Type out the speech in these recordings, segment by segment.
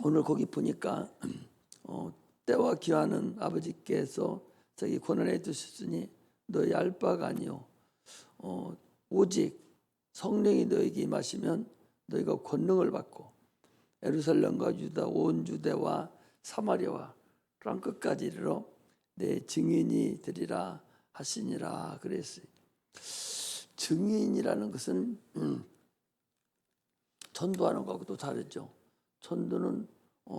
오늘 거기 보니까 때와 기하는 아버지께서 저기 권한해 두셨으니 너희 알 바가 아니요 오직 성령이 너에게 임하시면 너희가 권능을 받고 예루살렘과 유다 온 유대와 사마리아와 땅 끝까지 이르러 내 증인이 되리라 하시니라 그랬어요. 증인이라는 것은 전도하는 것하고도 다르죠. 전도는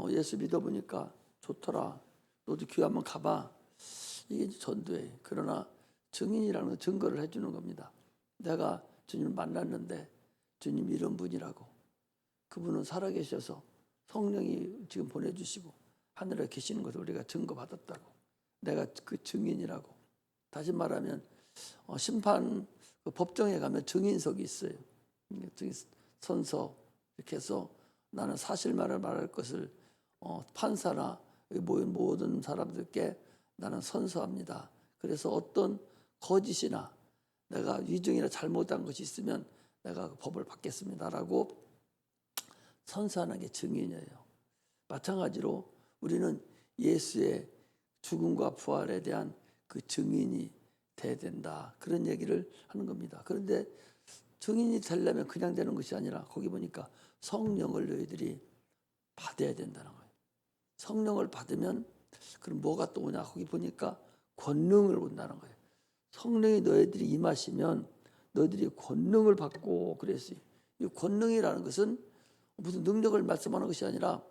예수 믿어보니까 좋더라. 너도 교회 한번 가봐. 이게 전도예요. 그러나 증인이라는 건 증거를 해주는 겁니다. 내가 주님을 만났는데 주님 이런 분이라고. 그분은 살아계셔서 성령이 지금 보내주시고 하늘에 계시는 것을 우리가 증거받았다고. 내가 그 증인이라고. 다시 말하면 심판 그 법정에 가면 증인석이 있어요. 선서 이렇게 해서 나는 사실만을 말할 것을 판사나 모인 모든 사람들께 나는 선서합니다. 그래서 어떤 거짓이나 내가 위증이나 잘못한 것이 있으면 내가 법을 받겠습니다라고 선서하는 게 증인이에요. 마찬가지로 우리는 예수의 죽음과 부활에 대한 그 증인이 돼야 된다. 그런 얘기를 하는 겁니다. 그런데 증인이 되려면 그냥 되는 것이 아니라 거기 보니까 성령을 너희들이 받아야 된다는 거예요. 성령을 받으면 그럼 뭐가 또 오냐? 거기 보니까 권능을 온다는 거예요. 성령이 너희들이 임하시면 너희들이 권능을 받고 그랬어요. 이 권능이라는 것은 무슨 능력을 말씀하는 것이 아니라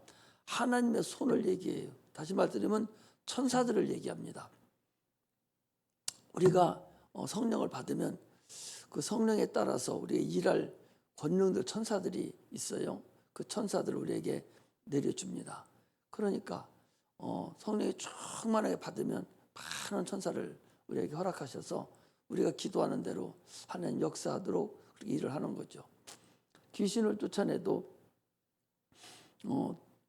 하나님의 손을 얘기해요. 다시 말드리면 천사들을 얘기합니다. 우리가 성령을 받으면 그 성령에 따라서 우리가 일할 권능들 천사들이 있어요. 그 천사들을 우리에게 내려줍니다. 그러니까 성령이 충만하게 받으면 많은 천사를 우리에게 허락하셔서 우리가 기도하는 대로 하나님 역사하도록 그렇게 일을 하는 거죠. 귀신을 쫓아내도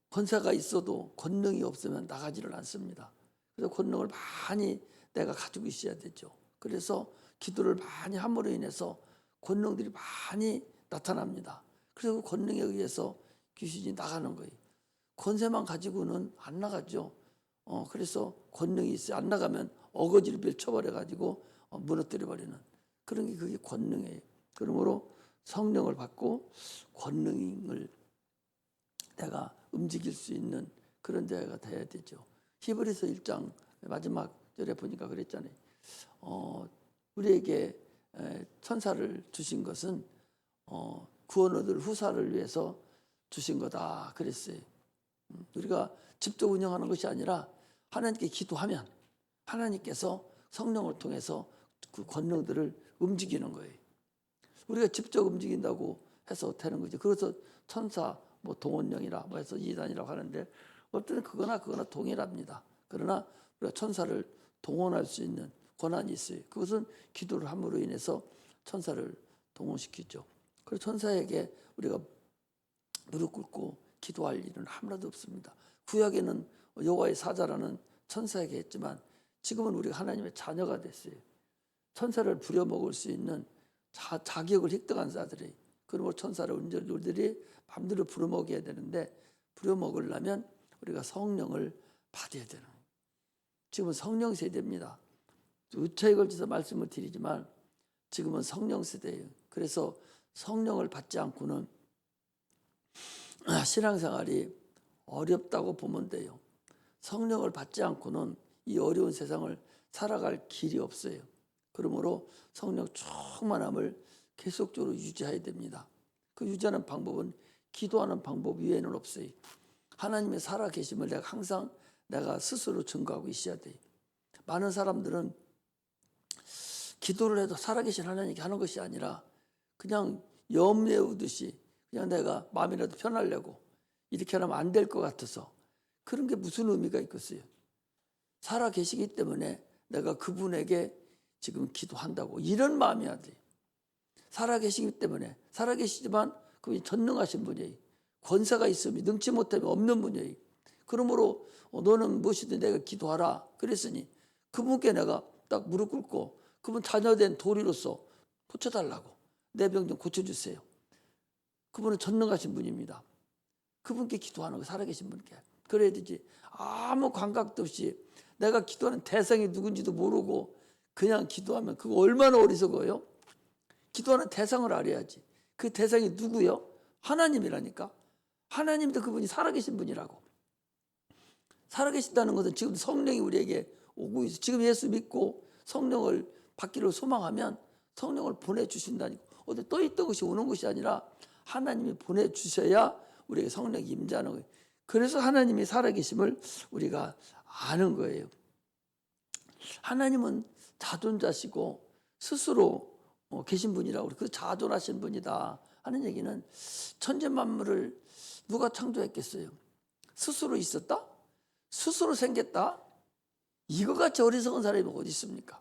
권세가 있어도 권능이 없으면 나가지를 않습니다. 그래서 권능을 많이 내가 가지고 있어야 되죠. 그래서 기도를 많이 함으로 인해서 권능들이 많이 나타납니다. 그래서 그 권능에 의해서 귀신이 나가는 거예요. 권세만 가지고는 안 나가죠. 그래서 권능이 있어요. 안 나가면 어거지를 밀쳐버려가지고 무너뜨려버리는 그런 게 그게 권능이에요. 그러므로 성령을 받고 권능을 내가 움직일 수 있는 그런 데가 돼야 되죠. 히브리서 1장 마지막 절에 보니까 그랬잖아요. 우리에게 천사를 주신 것은 구원 얻을 후사를 위해서 주신 거다 그랬어요. 우리가 직접 운영하는 것이 아니라 하나님께 기도하면 하나님께서 성령을 통해서 그 권능들을 움직이는 거예요. 우리가 직접 움직인다고 해서 되는 거죠. 그래서 천사 동원령이라 해서 이단이라고 하는데 어떤 그거나 동일합니다. 그러나 우리가 천사를 동원할 수 있는 권한이 있어요. 그것은 기도를 함으로 인해서 천사를 동원시키죠. 그래서 천사에게 우리가 무릎 꿇고 기도할 일은 하나도 없습니다. 구약에는 여호와의 사자라는 천사에게 했지만 지금은 우리가 하나님의 자녀가 됐어요. 천사를 부려먹을 수 있는 자격을 획득한 자들이 그러므로 천사를 우리들이 마음대로 부려먹여야 되는데 부려먹으려면 우리가 성령을 받아야 되는 거예요. 지금은 성령 세대입니다. 우차에 걸쳐서 말씀을 드리지만 지금은 성령 세대예요. 그래서 성령을 받지 않고는 신앙생활이 어렵다고 보면 돼요. 성령을 받지 않고는 이 어려운 세상을 살아갈 길이 없어요. 그러므로 성령 충만함을 계속적으로 유지해야 됩니다. 그 유지하는 방법은 기도하는 방법 외에는 없어요. 하나님의 살아계심을 내가 항상 내가 스스로 증거하고 있어야 돼요. 많은 사람들은 기도를 해도 살아계신 하나님께 하는 것이 아니라 그냥 염려우듯이 그냥 내가 마음이라도 편하려고 이렇게 하면 안 될 것 같아서 그런 게 무슨 의미가 있겠어요. 살아계시기 때문에 내가 그분에게 지금 기도한다고 이런 마음이어야 돼요. 살아계시기 때문에 살아계시지만 그분이 전능하신 분이에요. 권세가 있으면 능치 못하면 없는 분이에요. 그러므로 너는 무엇이든 내가 기도하라 그랬으니 그분께 내가 딱 무릎 꿇고 그분 자녀된 도리로서 고쳐달라고 내 병 좀 고쳐주세요. 그분은 전능하신 분입니다. 그분께 기도하는 거, 살아계신 분께. 그래야 되지. 아무 감각도 없이 내가 기도하는 대상이 누군지도 모르고 그냥 기도하면 그거 얼마나 어리석어요. 기도하는 대상을 알아야지. 그 대상이 누구요? 하나님이라니까. 하나님도 그분이 살아계신 분이라고. 살아계신다는 것은 지금 성령이 우리에게 오고 있어. 지금 예수 믿고 성령을 받기를 소망하면 성령을 보내주신다니까. 어디 떠 있던 것이 오는 것이 아니라 하나님이 보내주셔야 우리에게 성령이 임재하는 거예요. 그래서 하나님이 살아계심을 우리가 아는 거예요. 하나님은 자존자시고 스스로 계신 분이라고. 그 자존하신 분이다 하는 얘기는 천재 만물을 누가 창조했겠어요? 스스로 있었다? 스스로 생겼다? 이거같이 어리석은 사람이 어디 있습니까?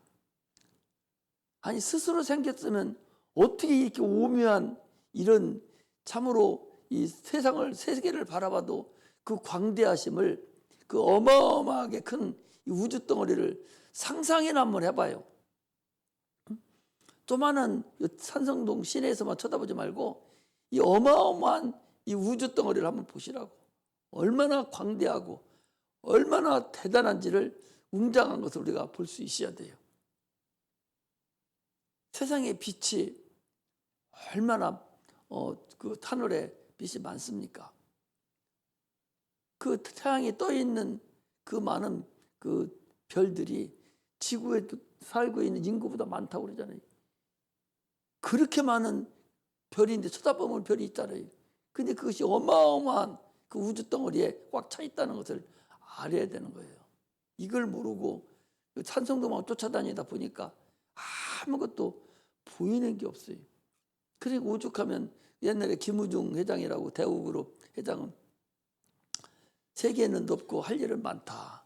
아니, 스스로 생겼으면 어떻게 이렇게 오묘한 이런 참으로 이 세상을, 세계를 바라봐도 그 광대하심을, 그 어마어마하게 큰 이 우주 덩어리를 상상이나 한번 해봐요. 조만한 산성동 시내에서만 쳐다보지 말고 이 어마어마한 이 우주 덩어리를 한번 보시라고. 얼마나 광대하고 얼마나 대단한지를 웅장한 것을 우리가 볼 수 있어야 돼요. 세상의 빛이 얼마나 그 하늘에 빛이 많습니까? 그 태양이 떠 있는 그 많은 그 별들이 지구에 살고 있는 인구보다 많다고 그러잖아요. 그렇게 많은 별인데 쳐다보면 별이 있잖아요. 근데 그것이 어마어마한 그 우주 덩어리에 꽉 차 있다는 것을 알아야 되는 거예요. 이걸 모르고 산성도만 쫓아다니다 보니까 아무것도 보이는 게 없어요. 그리고 오죽하면 옛날에 김우중 회장이라고 대우그룹 회장은 세계는 높고 할 일은 많다.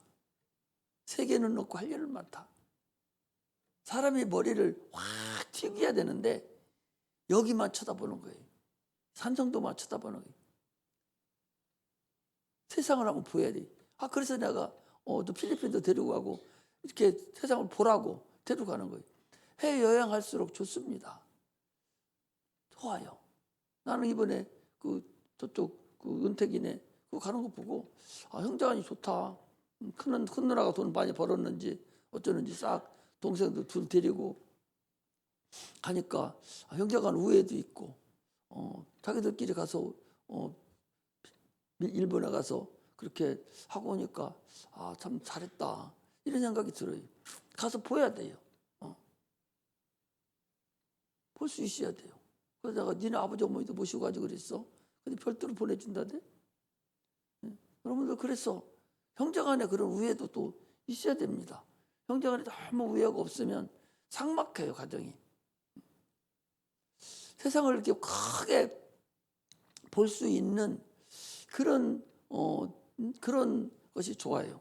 세계는 높고 할 일은 많다. 사람이 머리를 확 튀겨야 되는데 여기만 쳐다보는 거예요. 산성도만 쳐다보는 거예요. 세상을 한번 보여야 돼. 그래서 내가 또 필리핀도 데리고 가고 이렇게 세상을 보라고 데리고 가는 거예요. 해외 여행할수록 좋습니다. 좋아요. 나는 이번에 저쪽 은택이네 그거 가는 거 보고 형제간이 좋다. 큰 누나가 돈 많이 벌었는지 어쩌는지 싹 동생도 둘 데리고 가니까 형제간 우애도 있고 자기들끼리 가서 일본에 가서 그렇게 하고 오니까 참 잘했다 이런 생각이 들어요. 가서 보여야 돼요. 볼 수 있어야 돼요. 그래서 내가 니네 아버지 어머니도 모시고 가지고 그랬어. 근데 별도로 보내준다대. 여러분들 그래서 형제간에 그런 우애도 또 있어야 됩니다. 형제간에 너무 우애가 없으면 삭막해요, 가정이. 세상을 이렇게 크게 볼 수 있는 그런 것이 좋아요.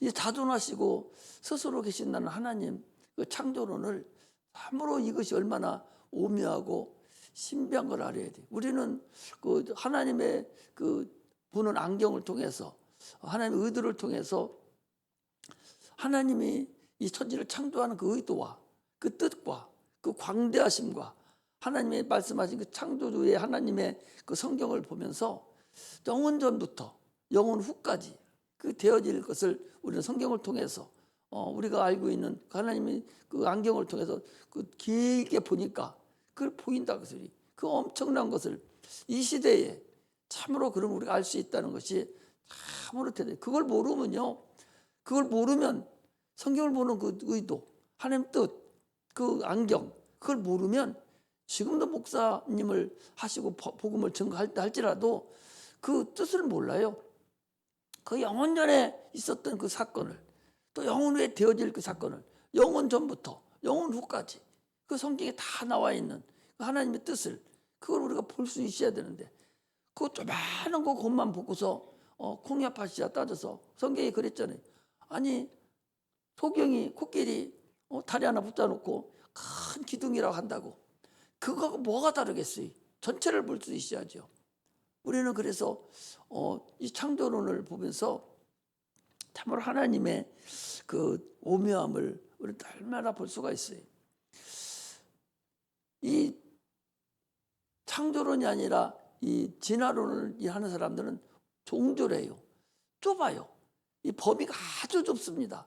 이 자존하시고 스스로 계신다는 하나님 그 창조론을 참으로 이것이 얼마나 오묘하고 신비한 걸 알아야 돼. 우리는 그 하나님의 그 보는 안경을 통해서 하나님의 의도를 통해서 하나님이 이 천지를 창조하는 그 의도와 그 뜻과 그 광대하심과 하나님의 말씀하신 그 창조주의 하나님의 그 성경을 보면서 영원 전부터 영원 후까지 그 되어질 것을 우리는 성경을 통해서 우리가 알고 있는 하나님의 그 안경을 통해서 그 길게 보니까 그걸 보인다 그 소리. 그 엄청난 것을 이 시대에 참으로 그럼 우리가 알 수 있다는 것이 참으로 대단해요. 그걸 모르면요. 그걸 모르면 성경을 보는 그 의도, 하나님 뜻, 그 안경 그걸 모르면 지금도 목사님을 하시고 복음을 증거할지라도 그 뜻을 몰라요. 그 영원 전에 있었던 그 사건을 또 영원 후에 되어질 그 사건을 영원 전부터 영원 후까지 그 성경에 다 나와 있는 그 하나님의 뜻을 그걸 우리가 볼 수 있어야 되는데 그 조그마한 거 것만 보고서 콩야파시야 따져서 성경이 그랬잖아요. 아니 소경이 코끼리 다리 하나 붙여놓고 큰 기둥이라고 한다고 그거하고 뭐가 다르겠어요? 전체를 볼 수 있어야죠. 우리는 그래서 이 창조론을 보면서 참으로 하나님의 그 오묘함을 우리는 얼마나 볼 수가 있어요. 이 창조론이 아니라 이 진화론을 하는 사람들은 종졸해요. 좁아요. 이 범위가 아주 좁습니다.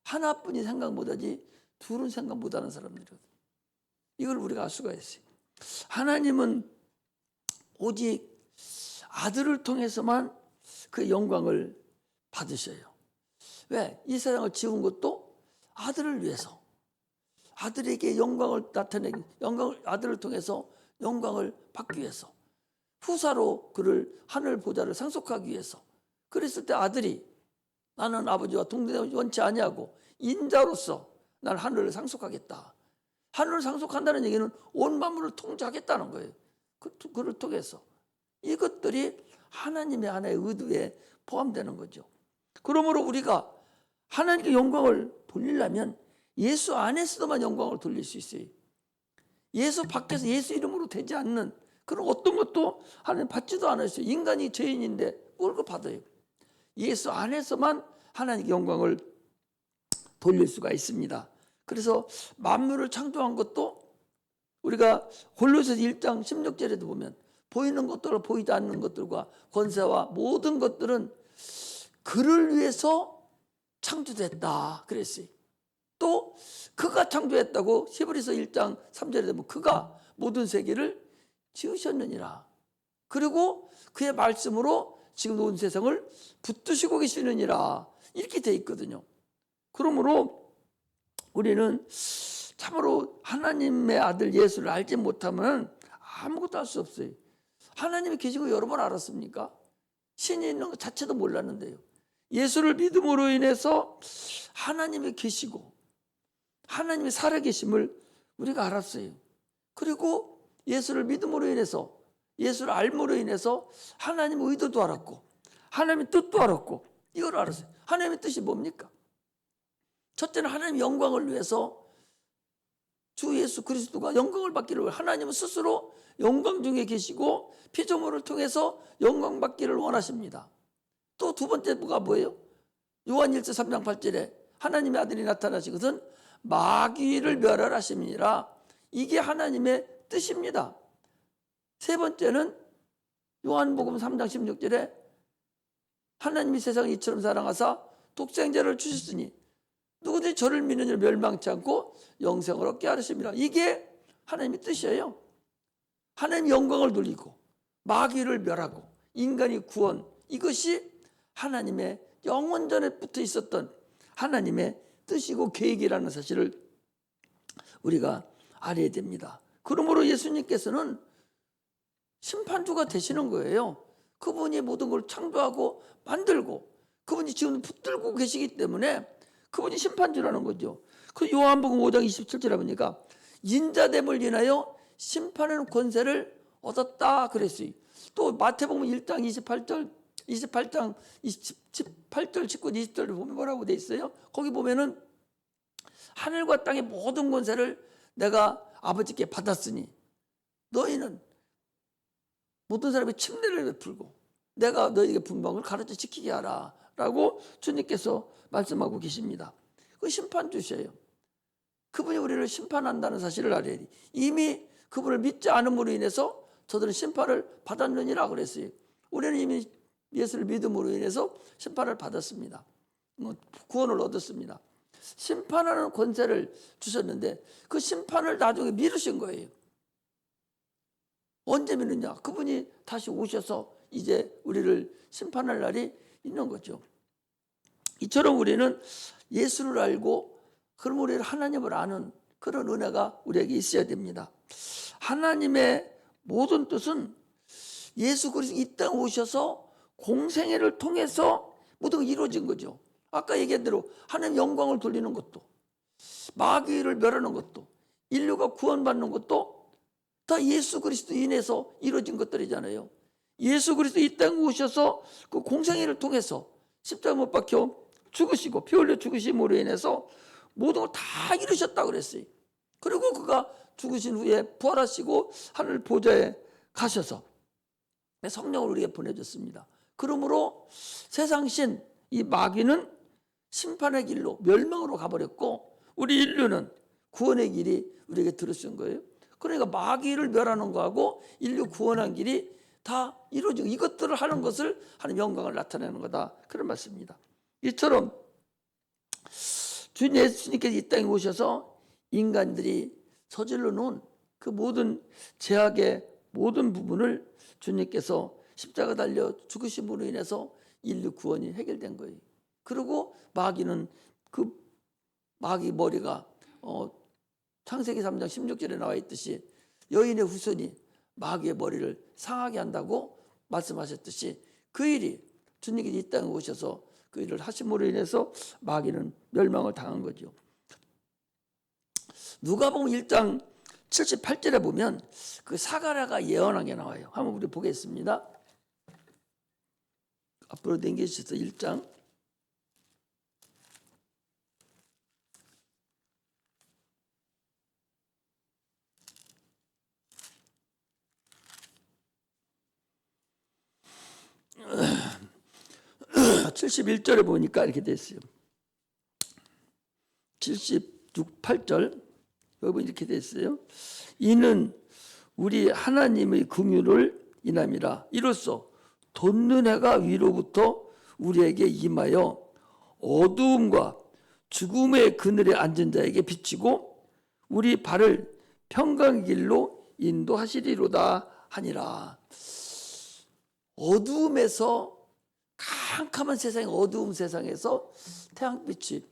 하나뿐이 생각 못하지 둘은 생각 못하는 사람들이거든요. 이걸 우리가 알 수가 있어요. 하나님은 오직 아들을 통해서만 그 영광을 받으셔요. 왜? 이 세상을 지은 것도 아들을 위해서, 아들에게 영광을 나타내기, 아들을 통해서 영광을 받기 위해서, 후사로 그를 하늘 보좌를 상속하기 위해서. 그랬을 때 아들이 나는 아버지와 동등함을 원치 아니하고 인자로서 난 하늘을 상속하겠다. 하늘을 상속한다는 얘기는 온 만물을 통제하겠다는 거예요. 그를 통해서. 이것들이 하나님의 하나의 의도에 포함되는 거죠. 그러므로 우리가 하나님께 영광을 돌리려면 예수 안에서만 영광을 돌릴 수 있어요. 예수 밖에서 예수 이름으로 되지 않는 그런 어떤 것도 하나님 받지도 않으셔요. 인간이 죄인인데 뭘 그 받아요. 예수 안에서만 하나님께 영광을 돌릴 수가 있습니다. 그래서 만물을 창조한 것도 우리가 골로새서 1장 16절에도 보면 보이는 것들과 보이지 않는 것들과 권세와 모든 것들은 그를 위해서 창조됐다 그랬어요. 또 그가 창조했다고 히브리서 1장 3절에 보면 그가 모든 세계를 지으셨느니라. 그리고 그의 말씀으로 지금 온 세상을 붙드시고 계시느니라. 이렇게 돼 있거든요. 그러므로 우리는 참으로 하나님의 아들 예수를 알지 못하면 아무것도 할 수 없어요. 하나님이 계신 거 여러 번 알았습니까? 신이 있는 것 자체도 몰랐는데요. 예수를 믿음으로 인해서 하나님이 계시고 하나님이 살아계심을 우리가 알았어요. 그리고 예수를 믿음으로 인해서 예수를 알므로 인해서 하나님의 의도도 알았고 하나님의 뜻도 알았고 이걸 알았어요. 하나님의 뜻이 뭡니까? 첫째는 하나님의 영광을 위해서 주 예수 그리스도가 영광을 받기를 위해 하나님은 스스로 영광 중에 계시고 피조물을 통해서 영광 받기를 원하십니다. 또 두 번째가 뭐예요? 요한 1서 3장 8절에 하나님의 아들이 나타나시거든 마귀를 멸하심이니라. 이게 하나님의 뜻입니다. 세 번째는 요한복음 3장 16절에 하나님이 세상을 이처럼 사랑하사 독생자를 주셨으니 누구든지 저를 믿는 자를 멸망치 않고 영생을 얻게 하심이라. 이게 하나님의 뜻이에요. 하나님의 영광을 돌리고 마귀를 멸하고 인간의 구원, 이것이 하나님의 영원전에부터 있었던 하나님의 뜻이고 계획이라는 사실을 우리가 알아야 됩니다. 그러므로 예수님께서는 심판주가 되시는 거예요. 그분이 모든 걸 창조하고 만들고 그분이 지금 붙들고 계시기 때문에 그분이 심판주라는 거죠. 그 요한복음 5장 27절에 보니까 인자됨을 인하여 심판하는 권세를 얻었다 그랬어요. 또 마태복음 1장 28장 18절 19, 20절을 보면 뭐라고 돼 있어요? 거기 보면은 하늘과 땅의 모든 권세를 내가 아버지께 받았으니 너희는 모든 사람의 침례를 베풀고 내가 너희에게 분방을 가르쳐 지키게 하라 라고 주님께서 말씀하고 계십니다. 그 심판주셔요. 그분이 우리를 심판한다는 사실을 알아야 돼. 이미 그분을 믿지 않음으로 인해서 저들은 심판을 받았느니라 그랬어요. 우리는 이미 예수를 믿음으로 인해서 심판을 받았습니다. 구원을 얻었습니다. 심판하는 권세를 주셨는데 그 심판을 나중에 미루신 거예요. 언제 미루냐? 그분이 다시 오셔서 이제 우리를 심판할 날이 있는 거죠. 이처럼 우리는 예수를 알고 그럼 우리는 하나님을 아는 그런 은혜가 우리에게 있어야 됩니다. 하나님의 모든 뜻은 예수 그리스도 이 땅에 오셔서 공생애를 통해서 모든 게 이루어진 거죠. 아까 얘기한 대로 하나님 영광을 돌리는 것도 마귀를 멸하는 것도 인류가 구원받는 것도 다 예수 그리스도 인해서 이루어진 것들이잖아요. 예수 그리스도 이 땅에 오셔서 그 공생애를 통해서 십자가 못 박혀 죽으시고 피 흘려 죽으심으로 인해서 모든 걸 다 이루셨다고 그랬어요. 그리고 그가 죽으신 후에 부활하시고 하늘 보좌에 가셔서 성령을 우리에게 보내줬습니다. 그러므로 세상신 이 마귀는 심판의 길로 멸망으로 가버렸고 우리 인류는 구원의 길이 우리에게 들으신 거예요. 그러니까 마귀를 멸하는 거하고 인류 구원한 길이 다 이루어지고 이것들을 하는 것을 하는 영광을 나타내는 거다. 그런 말씀입니다. 이처럼 주 예수님께서 이 땅에 오셔서 인간들이 저질러 놓은 그 모든 죄악의 모든 부분을 주님께서 십자가 달려 죽으심으로 인해서 인류 구원이 해결된 거예요. 그리고 마귀는 그 마귀 머리가 창세기 3장 16절에 나와 있듯이 여인의 후손이 마귀의 머리를 상하게 한다고 말씀하셨듯이 그 일이 주님께서 이 땅에 오셔서 그 일을 하심으로 인해서 마귀는 멸망을 당한 거죠. 누가복음 1장 78절에 보면 그 사가랴가 예언한 게 나와요. 한번 우리 보겠습니다. 앞으로 당겨주셔서 1장 71절에 보니까 이렇게 됐어요. 76, 8절 여러분 이렇게 됐어요. 이는 우리 하나님의 긍휼을 인함이라. 이로써 돋는 해가 위로부터 우리에게 임하여 어두움과 죽음의 그늘에 앉은 자에게 비치고 우리 발을 평강의 길로 인도하시리로다 하니라. 어두움에서 캄캄한 세상의 어두움 세상에서 태양빛이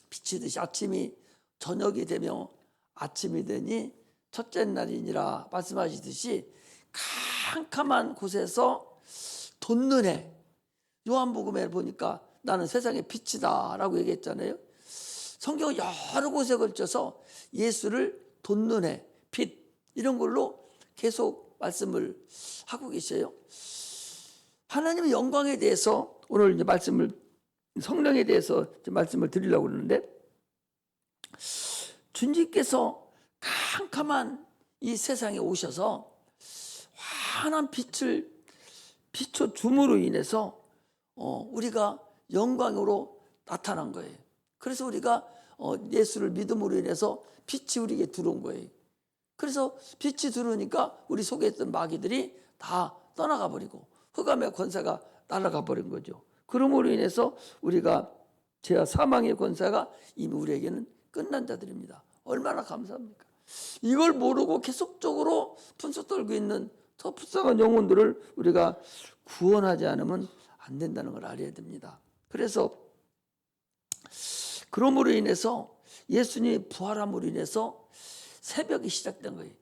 비치듯이 아침이 저녁이 되며 아침이 되니 첫째 날이니라 말씀하시듯이 캄캄한 곳에서 돋는 해. 요한복음에 보니까 나는 세상의 빛이다 라고 얘기했잖아요. 성경은 여러 곳에 걸쳐서 예수를 돋는 해, 빛 이런 걸로 계속 말씀을 하고 계셔요. 하나님의 영광에 대해서 오늘 이제 성령에 대해서 말씀을 드리려고 그러는데, 주님께서 캄캄한 이 세상에 오셔서 환한 빛을 비춰 줌으로 인해서 우리가 영광으로 나타난 거예요. 그래서 우리가 예수를 믿음으로 인해서 빛이 우리에게 들어온 거예요. 그래서 빛이 들어오니까 우리 속에 있던 마귀들이 다 떠나가 버리고 흑암의 권세가 날아가 버린 거죠. 그러므로 인해서 우리가 죄와 사망의 권세가 이미 우리에게는 끝난 자들입니다. 얼마나 감사합니까? 이걸 모르고 계속적으로 분수 떨고 있는 저 불쌍한 영혼들을 우리가 구원하지 않으면 안 된다는 걸 알아야 됩니다. 그래서 그러므로 인해서 예수님이 부활함으로 인해서 새벽이 시작된 거예요.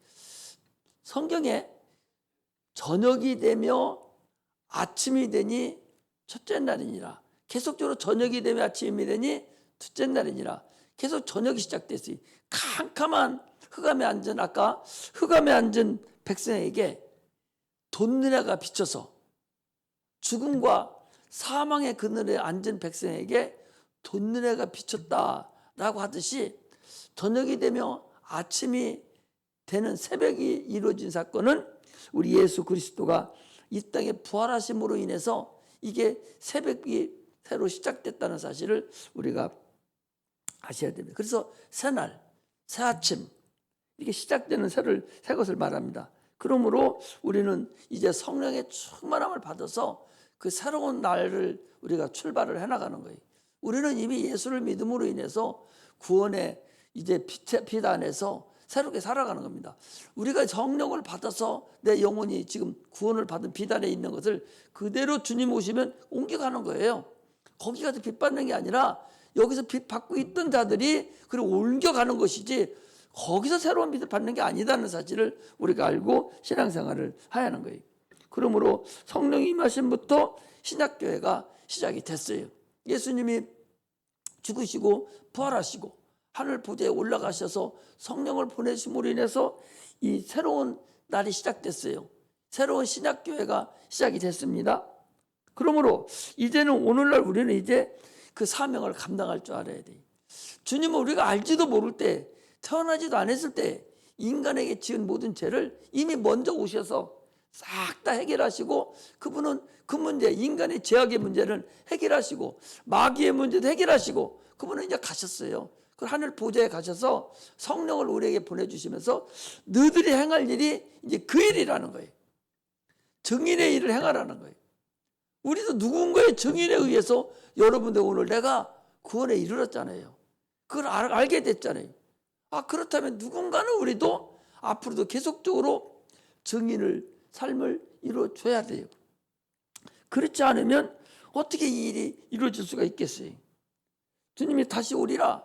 성경에 저녁이 되며 아침이 되니 첫째 날이니라. 계속적으로 저녁이 되며 아침이 되니 둘째 날이니라. 계속 저녁이 시작됐어요. 캄캄한 흑암에 앉은 아까 흑암에 앉은 백성에게 돋는 해가 비쳐서 죽음과 사망의 그늘에 앉은 백성에게 돋는 해가 비쳤다라고 하듯이 저녁이 되며 아침이 되는 새벽이 이루어진 사건은 우리 예수 그리스도가 이 땅에 부활하심으로 인해서 이게 새벽이 새로 시작됐다는 사실을 우리가 아셔야 됩니다. 그래서 새날, 새아침 이게 시작되는 새 것을 말합니다. 그러므로 우리는 이제 성령의 충만함을 받아서 그 새로운 날을 우리가 출발을 해나가는 거예요. 우리는 이미 예수를 믿음으로 인해서 구원의 이제 빛 안에서 새롭게 살아가는 겁니다. 우리가 성령을 받아서 내 영혼이 지금 구원을 받은 빛 안에 있는 것을 그대로 주님 오시면 옮겨가는 거예요. 거기 가서 빛 받는 게 아니라 여기서 빛 받고 있던 자들이 그리고 옮겨가는 것이지 거기서 새로운 빛을 받는 게 아니다는 사실을 우리가 알고 신앙생활을 해야 하는 거예요. 그러므로 성령이 임하심부터 신약교회가 시작이 됐어요. 예수님이 죽으시고 부활하시고 하늘 보좌에 올라가셔서 성령을 보내심으로 인해서 이 새로운 날이 시작됐어요. 새로운 신약교회가 시작이 됐습니다. 그러므로 이제는 오늘날 우리는 이제 그 사명을 감당할 줄 알아야 돼요. 주님은 우리가 알지도 모를 때, 태어나지도 않았을 때 인간에게 지은 모든 죄를 이미 먼저 오셔서 싹 다 해결하시고, 그분은 그 문제, 인간의 죄악의 문제를 해결하시고 마귀의 문제도 해결하시고 그분은 이제 가셨어요. 그 하늘 보좌에 가셔서 성령을 우리에게 보내주시면서 너희들이 행할 일이 이제 그 일이라는 거예요. 증인의 일을 행하라는 거예요. 우리도 누군가의 증인에 의해서 여러분들 오늘 내가 구원에 이르렀잖아요. 그걸 알게 됐잖아요. 그렇다면 누군가는 우리도 앞으로도 계속적으로 증인을 삶을 이루어줘야 돼요. 그렇지 않으면 어떻게 이 일이 이루어질 수가 있겠어요? 주님이 다시 오리라.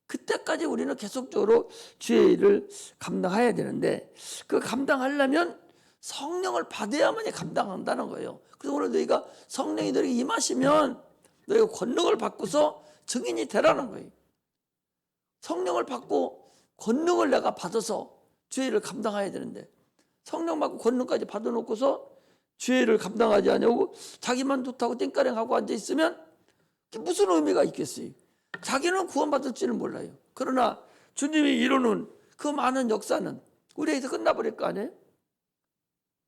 그때까지 우리는 계속적으로 주의 일을 감당해야 되는데 그 감당하려면 성령을 받아야만이 감당한다는 거예요. 그래서 오늘 너희가 성령이 너에게 임하시면 너희가 권능을 받고서 증인이 되라는 거예요. 성령을 받고 권능을 내가 받아서 주의 일을 감당해야 되는데 성령 받고 권능까지 받아놓고서 주의 일을 감당하지 않냐고 자기만 좋다고 땡까랭하고 앉아있으면 그게 무슨 의미가 있겠어요? 자기는 구원받을지는 몰라요. 그러나 주님이 이루는 그 많은 역사는 우리에게서 끝나버릴 거 아니에요?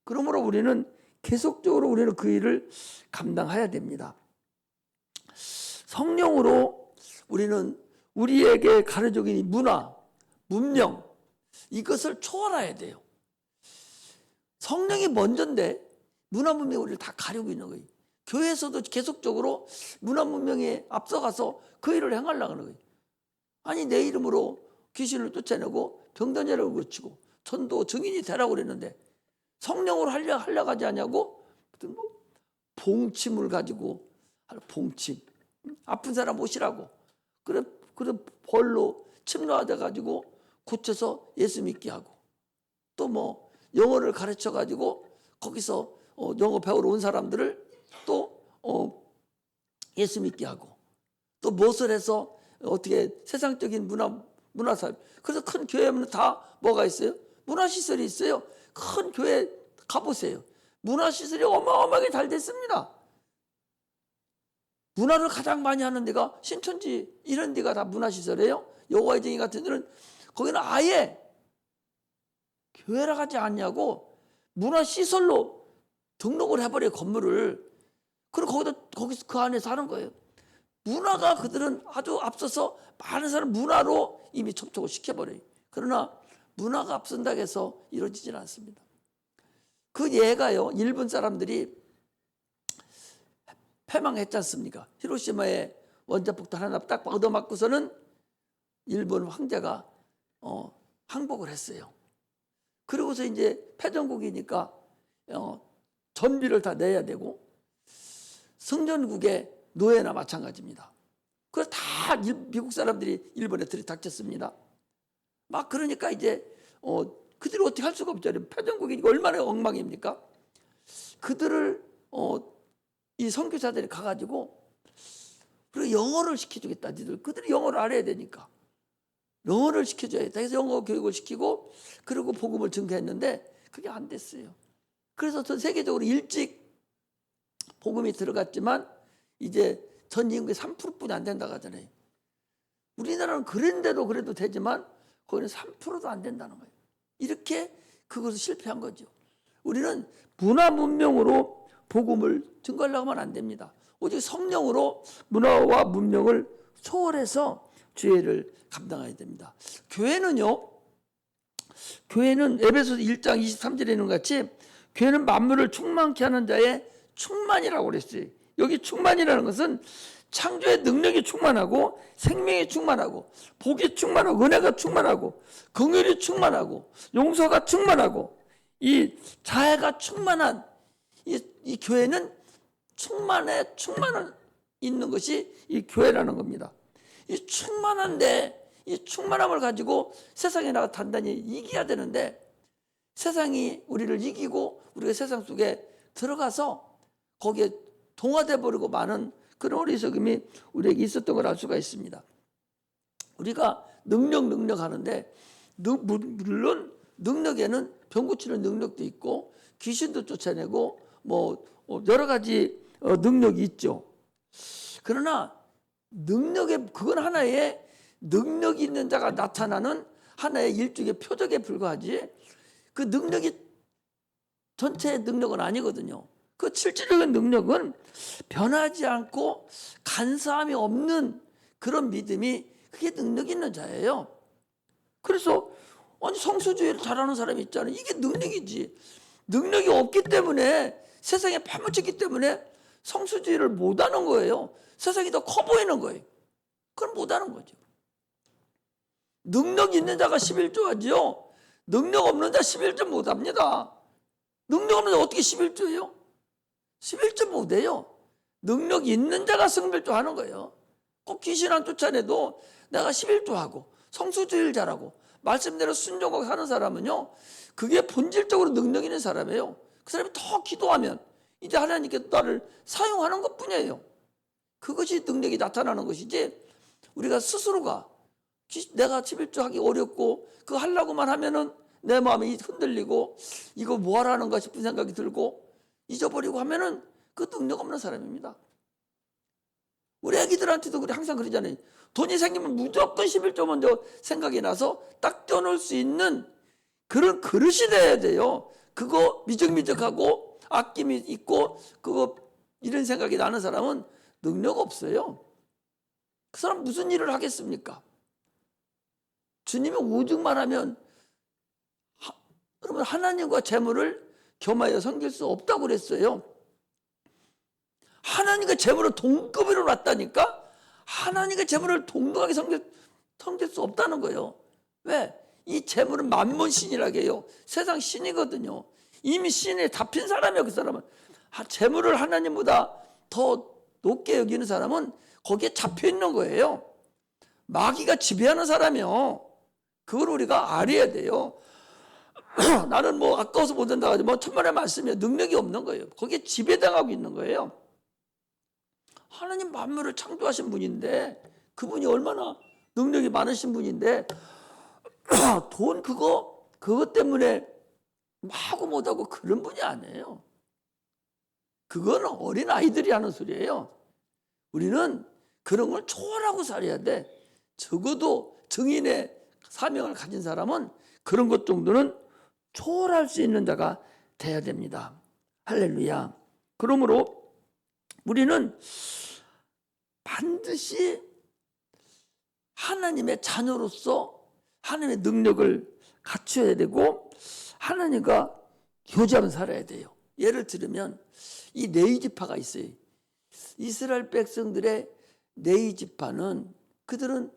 그러므로 우리는 계속적으로 우리는 그 일을 감당해야 됩니다. 성령으로 우리는 우리에게 가르쳐진 이 문화, 문명 이것을 초월해야 돼요. 성령이 먼저인데 문화 문명이 우리를 다 가리고 있는 거예요. 교회에서도 계속적으로 문화 문명에 앞서가서 그 일을 행하려고 하는 거예요. 아니 내 이름으로 귀신을 쫓아내고 병든 자를 고치고 전도 증인이 되라고 그랬는데 성령으로 하려고 하지 않냐고 봉침을 가지고 봉침 아픈 사람 오시라고 그래 벌로 침노하다 가지고 고쳐서 예수 믿게 하고 또 뭐 영어를 가르쳐 가지고 거기서 영어 배우러 온 사람들을 또 예수 믿게 하고 또 무엇을 해서 어떻게 세상적인 문화사회 그래서 큰 교회는 다 뭐가 있어요? 문화시설이 있어요. 큰 교회 가보세요. 문화시설이 어마어마하게 잘 됐습니다. 문화를 가장 많이 하는 데가 신천지 이런 데가 다 문화시설이에요. 여호와의 증인 같은 데는 거기는 아예 교회라 하지 않냐고 문화시설로 등록을 해버려요. 건물을. 그리고 거기서 그 안에 사는 거예요. 문화가 그들은 아주 앞서서 많은 사람 문화로 이미 접촉을 시켜버려요. 그러나 문화가 앞선다고 해서 이루어지질 않습니다. 그 예가요. 일본 사람들이 패망했지 않습니까? 히로시마에 원자폭탄 하나 딱 얻어맞고서는 일본 황제가 항복을 했어요. 그러고서 이제 패전국이니까 전비를 다 내야 되고 승전국의 노예나 마찬가지입니다. 그래서 다 미국 사람들이 일본에 들이닥쳤습니다. 막 그러니까 이제 그들이 어떻게 할 수가 없죠. 패전국이니까 얼마나 엉망입니까? 그들을 이 선교사들이 가가지고 그리고 영어를 시켜주겠다. 그들이 영어를 알아야 되니까 영어를 시켜줘야겠다. 그래서 영어 교육을 시키고 그리고 복음을 증거했는데 그게 안 됐어요. 그래서 전 세계적으로 일찍 복음이 들어갔지만 이제 전 인구의 3%뿐이 안 된다고 하잖아요. 우리나라는 그런데도 그래도 되지만 거기는 3%도 안 된다는 거예요. 이렇게 그것을 실패한 거죠. 우리는 문화 문명으로 복음을 증거하려고 하면 안 됩니다. 오직 성령으로 문화와 문명을 초월해서 주의를 감당해야 됩니다. 교회는요. 교회는 에베소서 1장 23절에 있는 것 같이 교회는 만물을 충만케 하는 자의 충만이라고 그랬어요. 여기 충만이라는 것은 창조의 능력이 충만하고 생명이 충만하고 복이 충만하고 은혜가 충만하고 긍휼이 충만하고 용서가 충만하고 이 자애가 충만한 이 교회는 충만한 있는 것이 이 교회라는 겁니다. 이 충만한데 이 충만함을 가지고 세상에 나가 단단히 이겨야 되는데 세상이 우리를 이기고 우리가 세상 속에 들어가서 거기에 동화돼 버리고 많은 그런 어리석음이 우리에게 있었던 걸 알 수가 있습니다. 우리가 능력 하는데 물론 능력에는 병 고치는 능력도 있고 귀신도 쫓아내고 뭐 여러 가지 능력이 있죠. 그러나 그건 하나의 능력이 있는 자가 나타나는 하나의 일종의 표적에 불과하지 그 능력이 전체의 능력은 아니거든요. 그 실질적인 능력은 변하지 않고 간사함이 없는 그런 믿음이 그게 능력 있는 자예요. 그래서 아니 성수주의를 잘하는 사람이 있잖아요. 이게 능력이지. 능력이 없기 때문에 세상에 파묻혔기 때문에 성수주의를 못하는 거예요. 세상이 더 커 보이는 거예요. 그걸 못하는 거죠. 능력 있는 자가 11조 하지요. 능력 없는 자 11조 못합니다. 능력 없는 자 어떻게 11조예요? 11조 못해요. 능력 있는 자가 성별조 하는 거예요. 꼭 귀신 안 쫓아내도 내가 11조 하고 성수주의를 잘하고 말씀대로 순종하고 사는 사람은요, 그게 본질적으로 능력 있는 사람이에요. 그 사람이 더 기도하면 이제 하나님께서 나를 사용하는 것뿐이에요. 그것이 능력이 나타나는 것이지, 우리가 스스로가 내가 11조 하기 어렵고 그거 하려고만 하면은 내 마음이 흔들리고 이거 뭐 하라는가 싶은 생각이 들고 잊어버리고 하면은 그 능력 없는 사람입니다. 우리 애기들한테도 항상 그러잖아요. 돈이 생기면 무조건 11조 먼저 생각이 나서 딱 떼어놓을 수 있는 그런 그릇이 돼야 돼요. 그거 미적미적하고 아낌이 있고 그거 이런 생각이 나는 사람은 능력 없어요. 그 사람 무슨 일을 하겠습니까? 주님이 오죽만 하면 여러분 하나님과 재물을 겸하여 섬길 수 없다고 그랬어요. 하나님과 재물을 동급으로 놨다니까? 하나님과 재물을 동등하게 섬길 수 없다는 거예요. 왜? 이 재물은 만몬신이라고 해요. 세상 신이거든요. 이미 신에 잡힌 사람이에요. 그 사람은. 재물을 하나님보다 더 높게 여기는 사람은 거기에 잡혀 있는 거예요. 마귀가 지배하는 사람이요. 그걸 우리가 알아야 돼요. 나는 뭐 아까워서 못 된다고 하지 뭐 천만의 말씀이에요. 능력이 없는 거예요. 거기에 지배당하고 있는 거예요. 하나님 만물을 창조하신 분인데 그분이 얼마나 능력이 많으신 분인데 돈 그것 때문에 하고 못하고 그런 분이 아니에요. 그거는 어린 아이들이 하는 소리예요. 우리는 그런 걸 초월하고 살아야 돼. 적어도 증인의 사명을 가진 사람은 그런 것 정도는 초월할 수 있는 자가 돼야 됩니다. 할렐루야. 그러므로 우리는 반드시 하나님의 자녀로서 하나님의 능력을 갖춰야 되고 하나님과 교제하면서 살아야 돼요. 예를 들면 이 네이지파가 있어요. 이스라엘 백성들의 네이지파는 그들은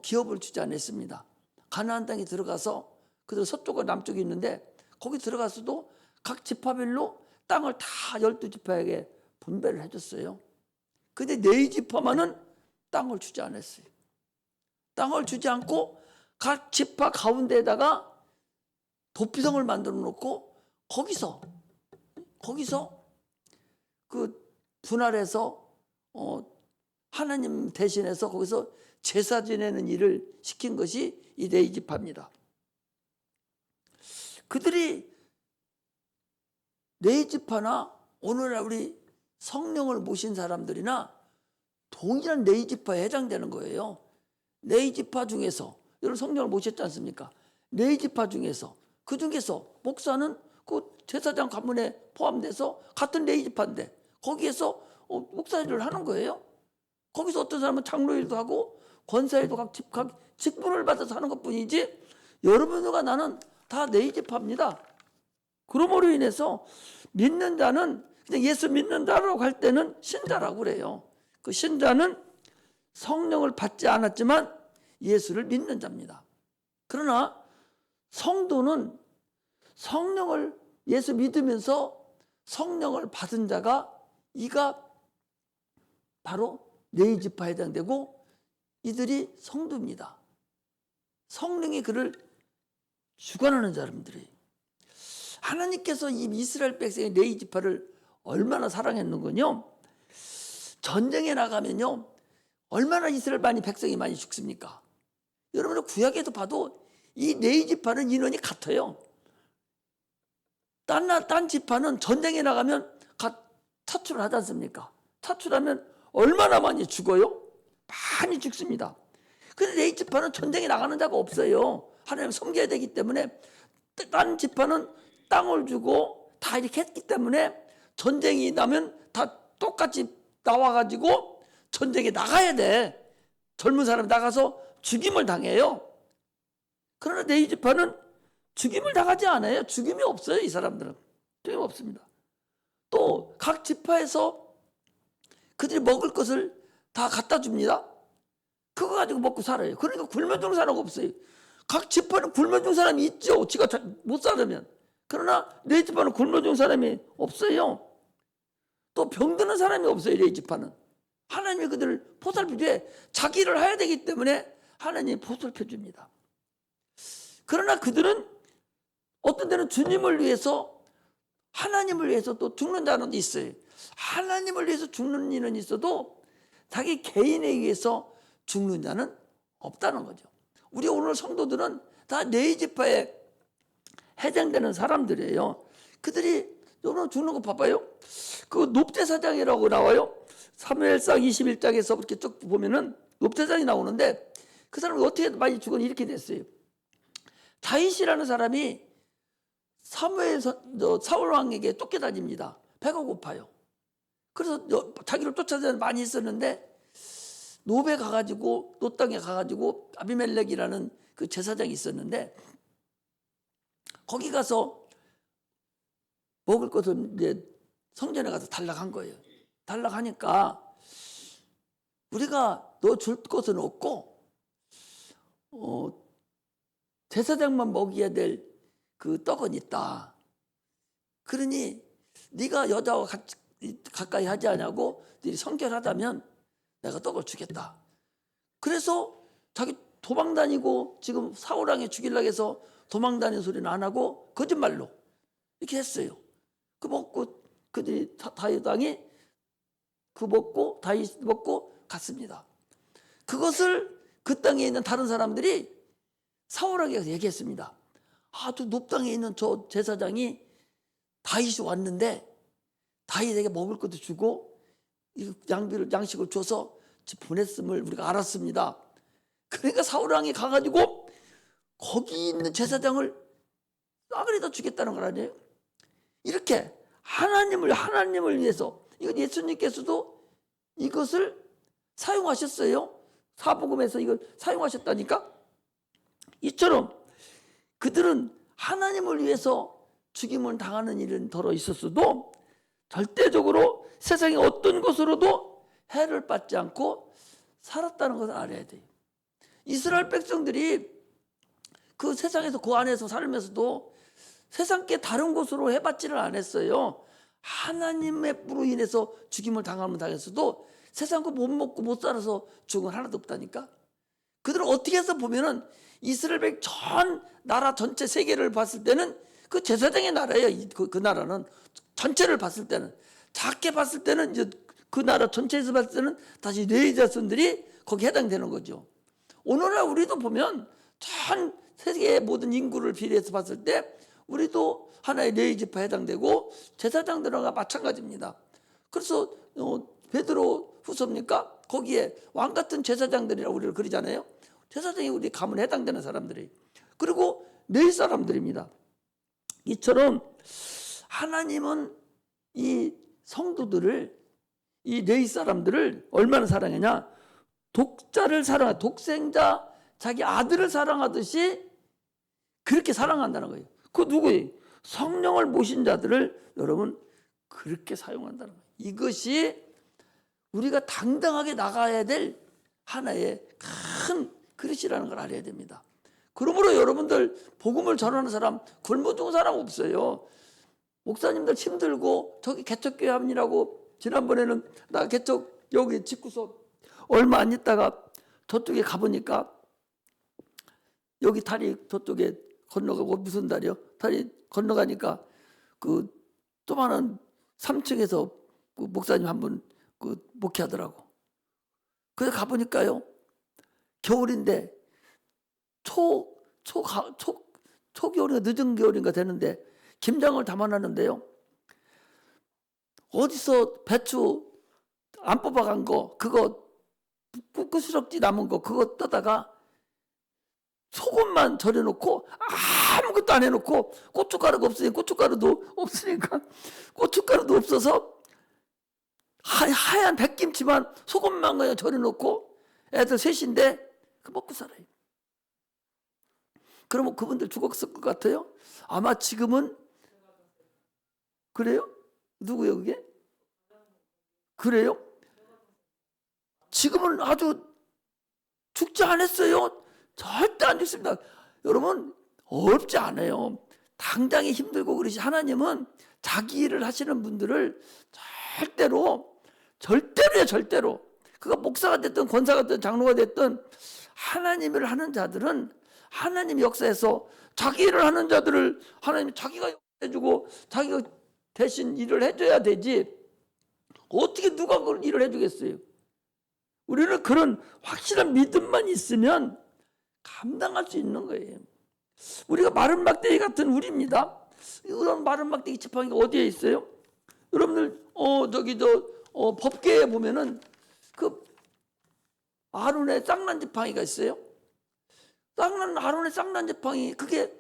기업을 주지 않았습니다. 가나안 땅에 들어가서 그들 서쪽과 남쪽이 있는데 거기 들어가서도 각 지파별로 땅을 다 12지파에게 분배를 해줬어요. 근데 네이지파만은 땅을 주지 않았어요. 땅을 주지 않고 각 지파 가운데에다가 도피성을 만들어 놓고 거기서 그 분할해서 하나님 대신해서 거기서 제사 지내는 일을 시킨 것이 이 네이지파입니다. 그들이 네이지파나 오늘날 우리 성령을 모신 사람들이나 동일한 네이지파에 해당되는 거예요. 네이지파 중에서 여러분 성령을 모셨지 않습니까? 네이지파 중에서 그 중에서 목사는 그 제사장 가문에 포함돼서 같은 네이지파인데 거기에서 목사 일을 하는 거예요. 거기서 어떤 사람은 장로일도 하고 권사일도 각 직분을 받아서 하는 것뿐이지 여러분과 나는 다 네이지파입니다. 그러므로 인해서 믿는 자는 그냥 예수 믿는다라고 할 때는 신자라고 그래요. 그 신자는 성령을 받지 않았지만 예수를 믿는 자입니다. 그러나 성도는 성령을 예수 믿으면서 성령을 받은 자가 이가 바로 네이지파에 해당되고 이들이 성도입니다. 성령이 그를 주관하는 사람들이에요. 하나님께서 이 이스라엘 백성의 네이지파를 얼마나 사랑했는군요. 전쟁에 나가면요 얼마나 이스라엘 백성이 많이 죽습니까? 여러분은 구약에도 봐도 이 네이지파는 인원이 같아요. 딴 지파는 전쟁에 나가면 차출을 하지 않습니까? 차출하면 얼마나 많이 죽어요? 많이 죽습니다. 근데 네이지파는 전쟁에 나가는 자가 없어요. 하나님을 섬겨야 되기 때문에 딴 지파는 땅을 주고 다 이렇게 했기 때문에 전쟁이 나면 다 똑같이 나와가지고 전쟁에 나가야 돼. 젊은 사람이 나가서 죽임을 당해요. 그러나 레위 지파는 죽임을 당하지 않아요. 죽임이 없어요. 이 사람들은 죽임 없습니다. 또 각 지파에서 그들이 먹을 것을 다 갖다 줍니다. 그거 가지고 먹고 살아요. 그러니까 굶어 죽는 사람 없어요. 각 지파는 굶어 죽는 사람이 있죠. 지가 못 살으면. 그러나 레위 지파는 굶어 죽는 사람이 없어요. 또 병드는 사람이 없어요. 레위 지파는. 하나님이 그들을 보살펴주에 자기 일을 해야 되기 때문에 하나님이 보살펴 줍니다. 그러나 그들은 어떤 때는 주님을 위해서, 하나님을 위해서 또 죽는 자는 있어요. 하나님을 위해서 죽는 일은 있어도 자기 개인에 의해서 죽는 자는 없다는 거죠. 우리 오늘 성도들은 다 레위 지파에 해당되는 사람들이에요. 그들이 여러분 죽는 거 봐봐요. 그 높제사장이라고 나와요. 사무엘상 21장에서 이렇게 쭉 보면은 높제사장이 나오는데 그 사람이 어떻게 많이 죽었니 이렇게 됐어요. 다윗이라는 사람이 사울 왕에게 쫓겨다닙니다. 배가 고파요. 그래서 자기를 쫓아다니는 많이 있었는데 노베 가가지고 노 땅에 가가지고 아비멜렉이라는 그 제사장이 있었는데 거기 가서 먹을 것을 이제 성전에 가서 달라간 거예요. 달라가니까 우리가 너 줄 것은 없고 제사장만 먹여야 될 그 떡은 있다. 그러니 네가 여자와 가까이 하지 않냐고 네가 성결하다면 내가 떡을 주겠다. 그래서 자기 도망 다니고 지금 사울 왕이 죽이려고 해서 도망 다니는 소리는 안 하고 거짓말로 이렇게 했어요. 그 먹고 그들이 다윗 왕이 그 먹고 다윗 먹고 갔습니다. 그것을 그 땅에 있는 다른 사람들이 사울에게 얘기했습니다. 저 높땅에 있는 저 제사장이 다윗이 왔는데 다윗에게 먹을 것도 주고 양식을 줘서 보냈음을 우리가 알았습니다. 그러니까 사울 왕이 가가지고 거기 있는 제사장을 싸그리다 주겠다는 걸 아니에요. 이렇게 하나님을 위해서, 이건 예수님께서도 이것을 사용하셨어요. 사복음에서 이걸 사용하셨다니까. 이처럼 그들은 하나님을 위해서 죽임을 당하는 일은 덜어 있었어도 절대적으로 세상의 어떤 것으로도 해를 받지 않고 살았다는 것을 알아야 돼요. 이스라엘 백성들이 그 세상에서 그 안에서 살면서도 세상께 다른 곳으로 해받지를 않았어요. 하나님으로 인해서 죽임을 당하면 당했어도 세상 거 못 먹고 못 살아서 죽은 건 하나도 없다니까. 그들은 어떻게 해서 보면은 이스라엘 백 전 나라 전체 세계를 봤을 때는 그 제사장의 나라예요. 그 나라는 전체를 봤을 때는, 작게 봤을 때는 이제 그 나라 전체에서 봤을 때는 다시 레위 자손들이 거기에 해당되는 거죠. 오늘날 우리도 보면 전 세계의 모든 인구를 비례해서 봤을 때 우리도 하나의 레위 지파에 해당되고 제사장들과 마찬가지입니다. 그래서 베드로 후서입니까? 거기에 왕 같은 제사장들이라고 우리를 그러잖아요. 제사장이 우리 가문에 해당되는 사람들이, 그리고 레위 사람들입니다. 이처럼 하나님은 이 성도들을, 이 레위 사람들을 얼마나 사랑하냐? 독생자 자기 아들을 사랑하듯이 그렇게 사랑한다는 거예요. 그 누구예요? 성령을 모신 자들을 여러분 그렇게 사용한다는 거예요. 이것이 우리가 당당하게 나가야 될 하나의 큰 그릇이라는 걸 알아야 됩니다. 그러므로 여러분들 복음을 전하는 사람, 굶어 죽은 사람 없어요. 목사님들 힘들고 저기 개척교회 합니라고, 지난번에는 나 개척 여기 집구서 얼마 안 있다가 저쪽에 가보니까 여기 다리 저쪽에 건너가고, 무슨 다리요? 다리 건너가니까 그 조그마한 3층에서 그 목사님 한 분 그 목회하더라고. 그래서 가보니까요, 겨울인데 초겨울인가 늦은 겨울인가 되는데 김장을 담아놨는데요, 어디서 배추 안 뽑아간 거, 그거 꾸스럭지 남은 거 그거 떠다가 소금만 절여놓고 아무것도 안 해놓고, 고춧가루가 없으니까 고춧가루도 없어서 하얀 백김치만 소금만 그냥 절여놓고 애들 셋인데 그 먹고 살아요. 그러면 그분들 죽었을 것 같아요? 아마 지금은 그래요? 누구요 그게? 그래요? 지금은 아주 죽지 않았어요. 절대 안 죽습니다. 여러분 어렵지 않아요. 당장에 힘들고 그러시 하나님은 자기 일을 하시는 분들을 절대로 그가 목사가 됐든 권사가 됐든 장로가 됐든 하나님을 하는 자들은 하나님 역사에서 자기 일을 하는 자들을 하나님이 자기가 해주고 자기가 대신 일을 해줘야 되지 어떻게 누가 그걸 일을 해주겠어요? 우리는 그런 확실한 믿음만 있으면 감당할 수 있는 거예요. 우리가 마른 막대기 같은 우리입니다. 이런 마른 막대기 지팡이가 어디에 있어요? 여러분들 법궤에 보면은 그 아론의 쌍난 지팡이가 있어요. 아론의 쌍난 지팡이, 그게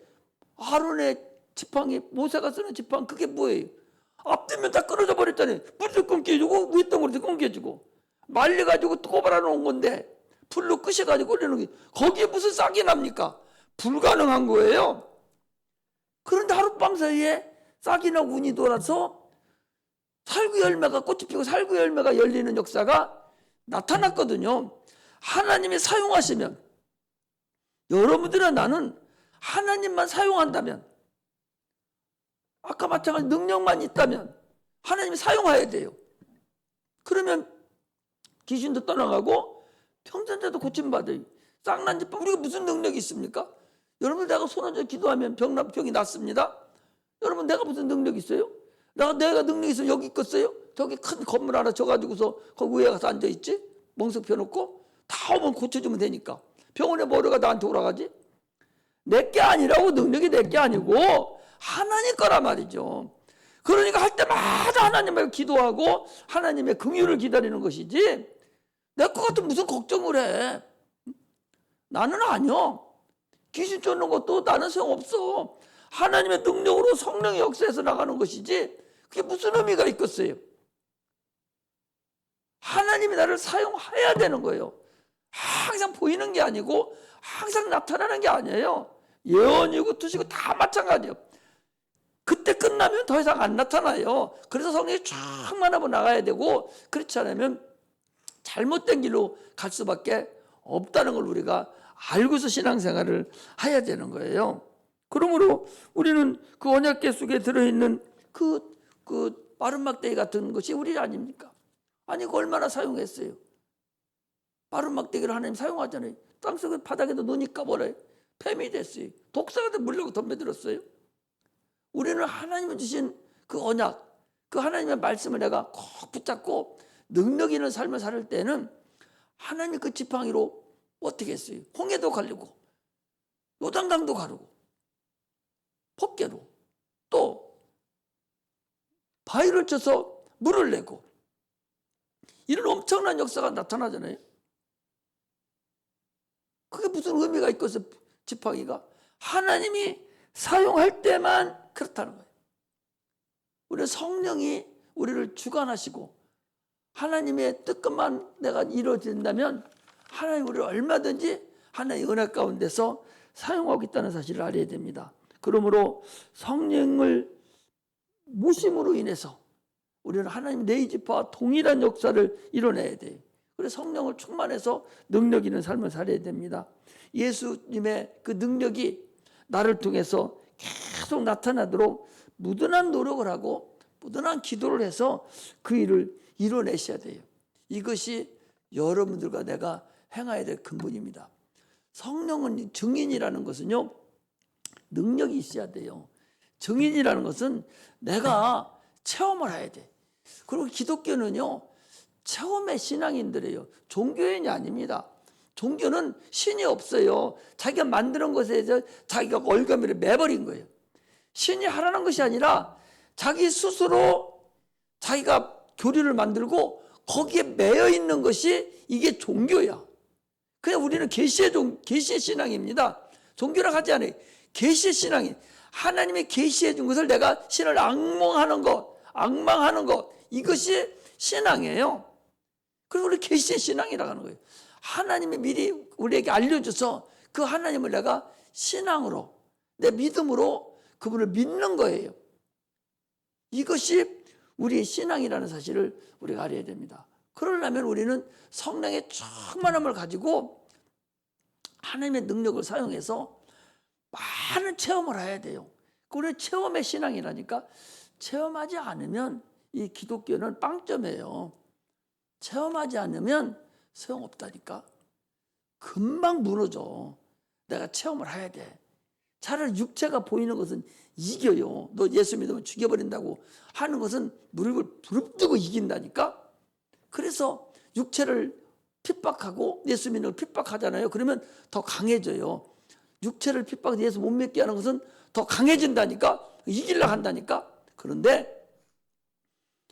아론의 지팡이, 모세가 쓰는 지팡이, 그게 뭐예요? 앞뒤면 다 끊어져 버렸잖아요. 뿌리도 끊겨주고 윗덩어리도 끊겨주고 말려가지고 꼽아라 놓은 건데 불로 끄셔가지고 올려놓은 게 거기에 무슨 싹이 납니까? 불가능한 거예요. 그런데 하룻밤 사이에 싹이 나고 운이 돌아서 살구 열매가 꽃이 피고 살구 열매가 열리는 역사가 나타났거든요. 하나님이 사용하시면, 여러분들은 나는 하나님만 사용한다면, 아까 마찬가지 능력만 있다면 하나님이 사용해야 돼요. 그러면 귀신도 떠나가고 병자도 고침받아요. 쌍난지팡이, 우리가 무슨 능력이 있습니까? 여러분, 내가 손 얹어 기도하면 병이 낫습니다. 여러분, 내가 무슨 능력이 있어요? 내가 능력이 있으면 여기 있겠어요? 저기 큰 건물 하나 져가지고서 거기 위에 가서 앉아있지? 멍석 펴놓고 다 오면 고쳐주면 되니까. 병원에 뭐가 나한테 오라가지? 내게 아니라고. 능력이 내게 아니고 하나님 거란 말이죠. 그러니까 할 때마다 하나님을 기도하고 하나님의 긍휼을 기다리는 것이지 내 것 같으면 무슨 걱정을 해. 나는 아니요. 귀신 쫓는 것도 나는 소용없어. 하나님의 능력으로 성령의 역사에서 나가는 것이지 그게 무슨 의미가 있겠어요. 하나님이 나를 사용해야 되는 거예요. 항상 보이는 게 아니고 항상 나타나는 게 아니에요. 예언이고 투시고 다 마찬가지예요. 그때 끝나면 더 이상 안 나타나요. 그래서 성령이 쫙 만나고 나가야 되고, 그렇지 않으면 잘못된 길로 갈 수밖에 없다는 걸 우리가 알고서 신앙생활을 해야 되는 거예요. 그러므로 우리는 그 언약궤 속에 들어있는 그 마른 막대기 같은 것이 우리 아닙니까? 아니, 그 얼마나 사용했어요. 마른 막대기를 하나님 사용하잖아요. 땅속에 바닥에도 놓으니까 뭐래? 뱀이 됐어요. 독사가 물려고 덤벼들었어요. 우리는 하나님이 주신 그 언약, 그 하나님의 말씀을 내가 꼭 붙잡고 능력 있는 삶을 살 때는 하나님 그 지팡이로 어떻게 했어요? 홍해도 가르고 요단강도 가르고 법궤로 또 바위를 쳐서 물을 내고 이런 엄청난 역사가 나타나잖아요. 그게 무슨 의미가 있겠어요? 지팡이가 하나님이 사용할 때만 그렇다는 거예요. 우리 성령이 우리를 주관하시고 하나님의 뜻만 내가 이루어진다면 하나님 우리를 얼마든지 하나님의 은혜 가운데서 사용하고 있다는 사실을 알아야 됩니다. 그러므로 성령을 모심으로 인해서 우리는 하나님 네이지파와 동일한 역사를 이뤄내야 돼요. 그래서 성령을 충만해서 능력 있는 삶을 살아야 됩니다. 예수님의 그 능력이 나를 통해서 계속 나타나도록 무던한 노력을 하고 무던한 기도를 해서 그 일을 이뤄내셔야 돼요. 이것이 여러분들과 내가 행해야 될 근본입니다. 성령은, 증인이라는 것은요, 능력이 있어야 돼요. 증인이라는 것은 내가 체험을 해야 돼. 그리고 기독교는요, 체험의 신앙인들이에요. 종교인이 아닙니다. 종교는 신이 없어요. 자기가 만드는 것에 자기가 얼감을 매버린 거예요. 신이 하라는 것이 아니라 자기 스스로 자기가 교리를 만들고 거기에 매여 있는 것이 이게 종교야. 그냥 우리는 계시의 신앙입니다. 종교라고 하지 않아요. 계시의 신앙이 하나님의 계시해 준 것을 내가 신을 악망하는 것, 이것이 신앙이에요. 그리고 우리 계시의 신앙이라고 하는 거예요. 하나님이 미리 우리에게 알려줘서 그 하나님을 내가 신앙으로, 내 믿음으로 그분을 믿는 거예요. 이것이 우리의 신앙이라는 사실을 우리가 알아야 됩니다. 그러려면 우리는 성령의 충만함을 가지고 하나님의 능력을 사용해서 많은 체험을 해야 돼요. 그래, 체험의 신앙이라니까. 체험하지 않으면 이 기독교는 빵점이에요. 체험하지 않으면 소용없다니까. 금방 무너져. 내가 체험을 해야 돼. 차라리 육체가 보이는 것은 이겨요. 너 예수 믿으면 죽여버린다고 하는 것은 무릎을 부릅뜨고 이긴다니까. 그래서 육체를 핍박하고 예수 믿는 걸 핍박하잖아요. 그러면 더 강해져요. 육체를 핍박해서 예수 못 믿게 하는 것은 더 강해진다니까. 이기려고 한다니까. 그런데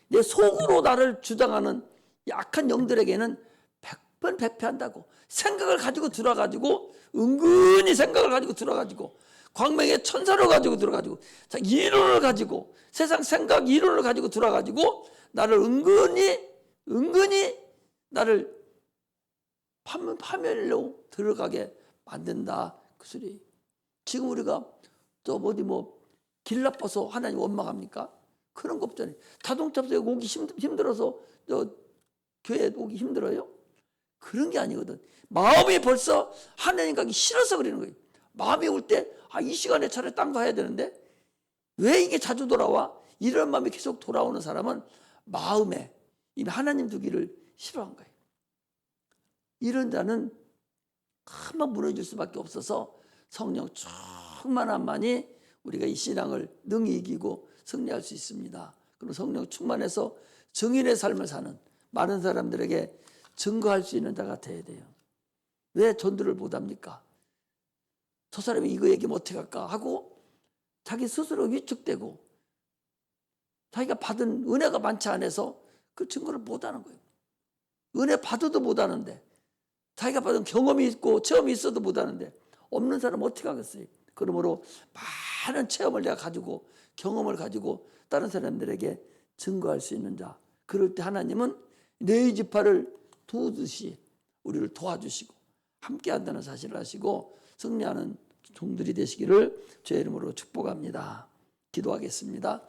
내 속으로 나를 주장하는 약한 영들에게는 100번 백패한다고. 생각을 가지고 들어가지고, 은근히 생각을 가지고 들어가지고, 광명의 천사로 가지고 들어가지고, 이론을 가지고, 세상 생각 이론을 가지고 들어가지고 나를 은근히 나를 파멸로 들어가게 만든다, 그 소리. 지금 우리가 또 어디 길 나빠서 하나님 원망합니까? 그런 거 없잖아요. 자동차에 오기 힘들어서 교회 오기 힘들어요? 그런 게 아니거든. 마음이 벌써 하나님 가기 싫어서 그러는 거예요. 마음이 올 때 이 시간에 차라리 딴 거 해야 되는데 왜 이게 자주 돌아와? 이런 마음이 계속 돌아오는 사람은 마음에 이미 하나님 두기를 싫어한 거예요. 이런 자는 한번 무너질 수밖에 없어서 성령 충만함만이 우리가 이 신앙을 능히 이기고 승리할 수 있습니다. 그리고 성령 충만해서 증인의 삶을 사는 많은 사람들에게 증거할 수 있는 자가 되어야 돼요. 왜 전도를 못합니까? 저 사람이 이거 얘기하면 어떻게 할까 하고 자기 스스로 위축되고 자기가 받은 은혜가 많지 않아서 그 증거를 못하는 거예요. 은혜 받아도 못하는데, 자기가 받은 경험이 있고 체험이 있어도 못하는데, 없는 사람은 어떻게 하겠어요? 그러므로 많은 체험을 내가 가지고 경험을 가지고 다른 사람들에게 증거할 수 있는 자, 그럴 때 하나님은 네 지파를 두듯이 우리를 도와주시고 함께 한다는 사실을 아시고 승리하는 종들이 되시기를 주의 이름으로 축복합니다. 기도하겠습니다.